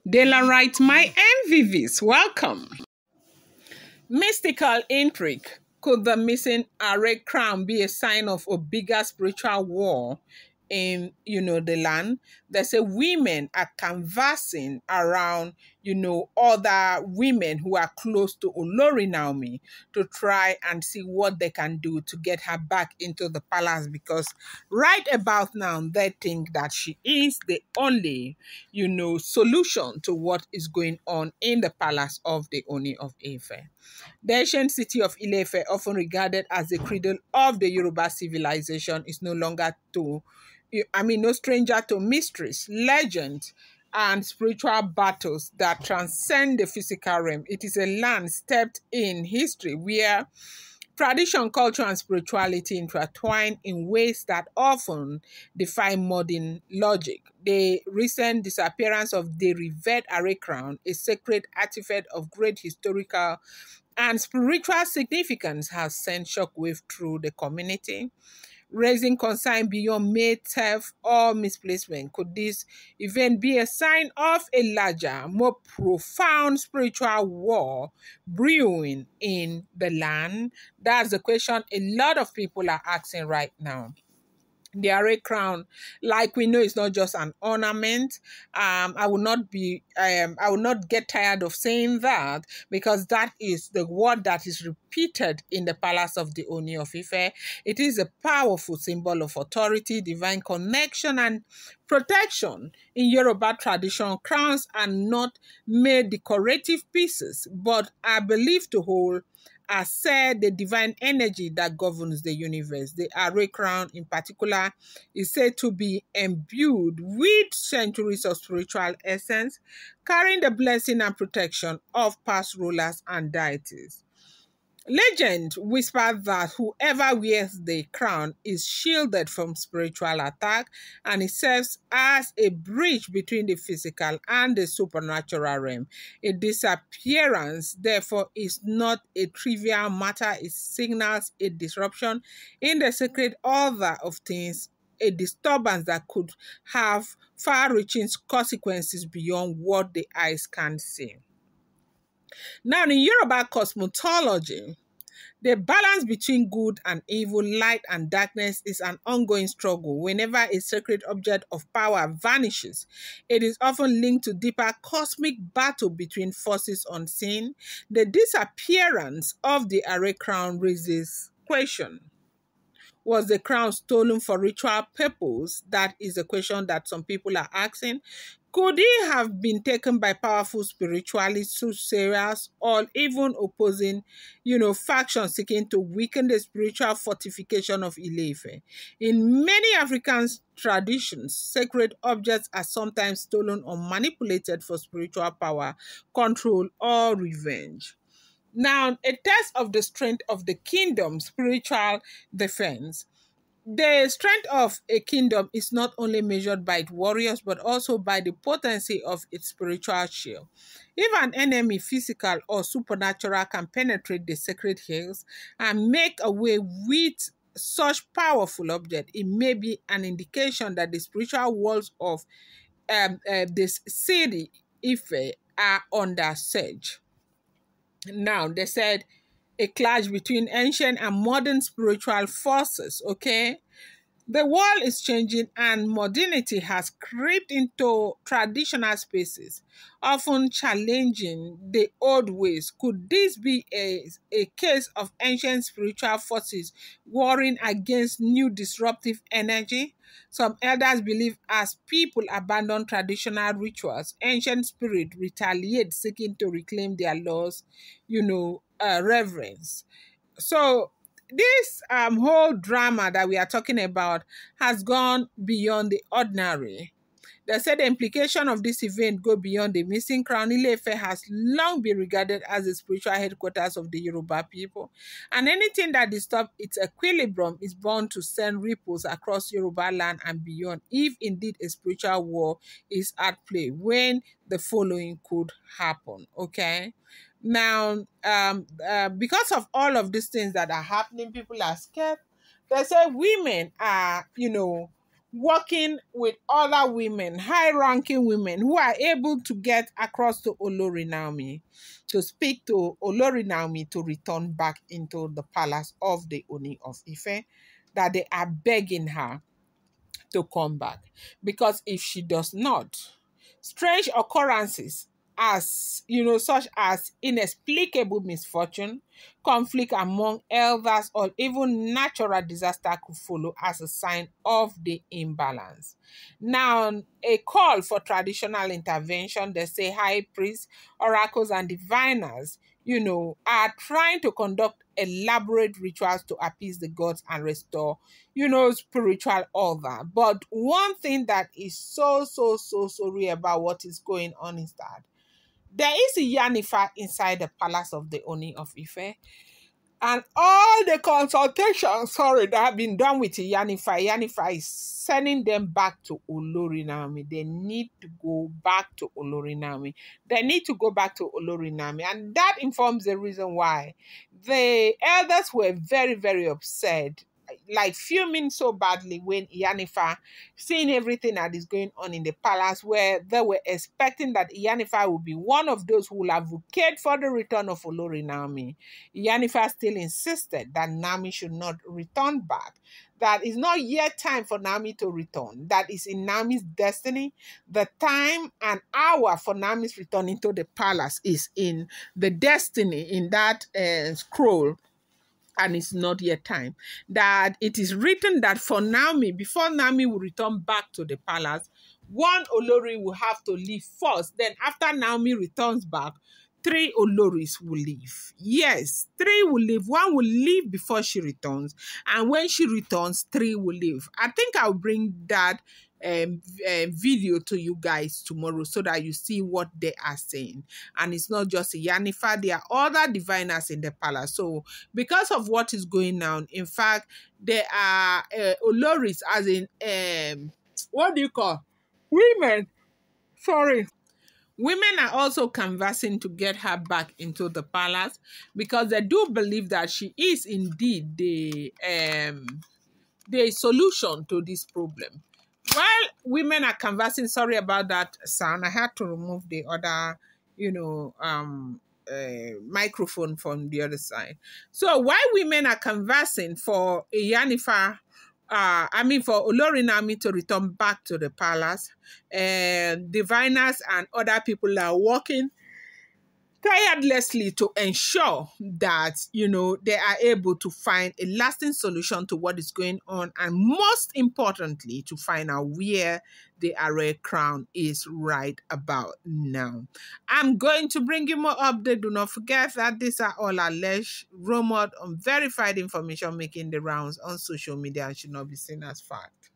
Dela writes, my MVVs, welcome. Mystical intrigue. Could the missing Aare crown be a sign of a bigger spiritual war in, the land? They say women are canvassing around, other women who are close to Olori Naomi to try and see what they can do to get her back into the palace, because right about now they think that she is the only, solution to what is going on in the palace of the Oni of Ife. The ancient city of Ile-Ife, often regarded as the cradle of the Yoruba civilization, is no stranger to mysteries, legends, and spiritual battles that transcend the physical realm. It is a land steeped in history where tradition, culture, and spirituality intertwine in ways that often defy modern logic. The recent disappearance of the revered Aare crown, a sacred artifact of great historical and spiritual significance, has sent shockwave through the community, raising concern beyond mere theft or misplacement. Could this event be a sign of a larger, more profound spiritual war brewing in the land? That's the question a lot of people are asking right now. The Aare crown, like we know, is not just an ornament. I will not get tired of saying that, because that is the word that is repeated in the palace of the Oni of Ife. It is a powerful symbol of authority, divine connection, and protection. In Yoruba tradition, crowns are not mere decorative pieces, but are believed to hold, as said, the divine energy that governs the universe. The Aare crown, in particular, is said to be imbued with centuries of spiritual essence, carrying the blessing and protection of past rulers and deities. Legend whispers that whoever wears the crown is shielded from spiritual attack, and it serves as a bridge between the physical and the supernatural realm. A disappearance, therefore, is not a trivial matter. It signals a disruption in the sacred order of things, a disturbance that could have far-reaching consequences beyond what the eyes can see. Now, in Yoruba cosmology, the balance between good and evil, light and darkness, is an ongoing struggle. Whenever a sacred object of power vanishes, it is often linked to deeper cosmic battle between forces unseen. The disappearance of the Aare crown raises question. Was the crown stolen for ritual purpose? That is a question that some people are asking. Could it have been taken by powerful spiritualists, soothsayers, or even opposing, factions seeking to weaken the spiritual fortification of Ile-Ife? In many African traditions, sacred objects are sometimes stolen or manipulated for spiritual power, control, or revenge. Now, a test of the strength of the kingdom, spiritual defense. The strength of a kingdom is not only measured by its warriors, but also by the potency of its spiritual shield. If an enemy, physical or supernatural, can penetrate the sacred hills and make away with such powerful object, it may be an indication that the spiritual walls of this city, Ife, are under siege. Now, they said a clash between ancient and modern spiritual forces, okay? The world is changing and modernity has crept into traditional spaces, often challenging the old ways. Could this be a case of ancient spiritual forces warring against new disruptive energy? Some elders believe as people abandon traditional rituals, ancient spirits retaliate, seeking to reclaim their lost, reverence. So this whole drama that we are talking about has gone beyond the ordinary. They said the implication of this event go beyond the missing crown. Ile-Ife has long been regarded as the spiritual headquarters of the Yoruba people, and anything that disturbs its equilibrium is bound to send ripples across Yoruba land and beyond, if indeed a spiritual war is at play, when the following could happen, okay? Now, because of all of these things that are happening, people are scared. They say women are, working with other women, high-ranking women who are able to get across to Olori Naomi to speak to Olori Naomi to return back into the palace of the Oni of Ife, that they are begging her to come back. Because if she does not, strange occurrences as such as inexplicable misfortune, conflict among elders, or even natural disaster could follow as a sign of the imbalance. Now, a call for traditional intervention, they say high priests, oracles, and diviners, are trying to conduct elaborate rituals to appease the gods and restore, spiritual order. But one thing that is so real about what is going on is that there is a Yanifa inside the palace of the Oni of Ife, and all the consultations, that have been done with Yanifa is sending them back to Olori Naomi. They need to go back to Olori Naomi. They need to go back to Olori Naomi. And that informs the reason why the elders were very, very upset, like fuming so badly when Yanifa, seeing everything that is going on in the palace, where they were expecting that Yanifa would be one of those who will advocate for the return of Olori Naomi. Yanifa still insisted that Naomi should not return back. That is not yet time for Naomi to return. That is in Naomi's destiny. The time and hour for Naomi's return into the palace is in the destiny, in that scroll, and it's not yet time. That it is written that for Naomi, before Naomi will return back to the palace, one Olori will have to leave first. Then after Naomi returns back, 3 Oloris will leave. Yes, 3 will leave. 1 will leave before she returns. And when she returns, 3 will leave. I think I'll bring that video to you guys tomorrow so that you see what they are saying. And it's not just Yanifa, there are other diviners in the palace. So because of what is going on, in fact, there are Oloris, as in, what do you call? Women. Sorry. Women are also conversing to get her back into the palace because they do believe that she is indeed the solution to this problem. While women are conversing, sorry about that sound, I had to remove the other, microphone from the other side. So while women are conversing for Yanifa, for Olori Naomi to return back to the palace, diviners and other people are working tirelessly to ensure that they are able to find a lasting solution to what is going on, and most importantly to find out where the Aare crown is right about now. I'm going to bring you more update. Do not forget that these are all alleged, rumored, unverified information making the rounds on social media and should not be seen as fact.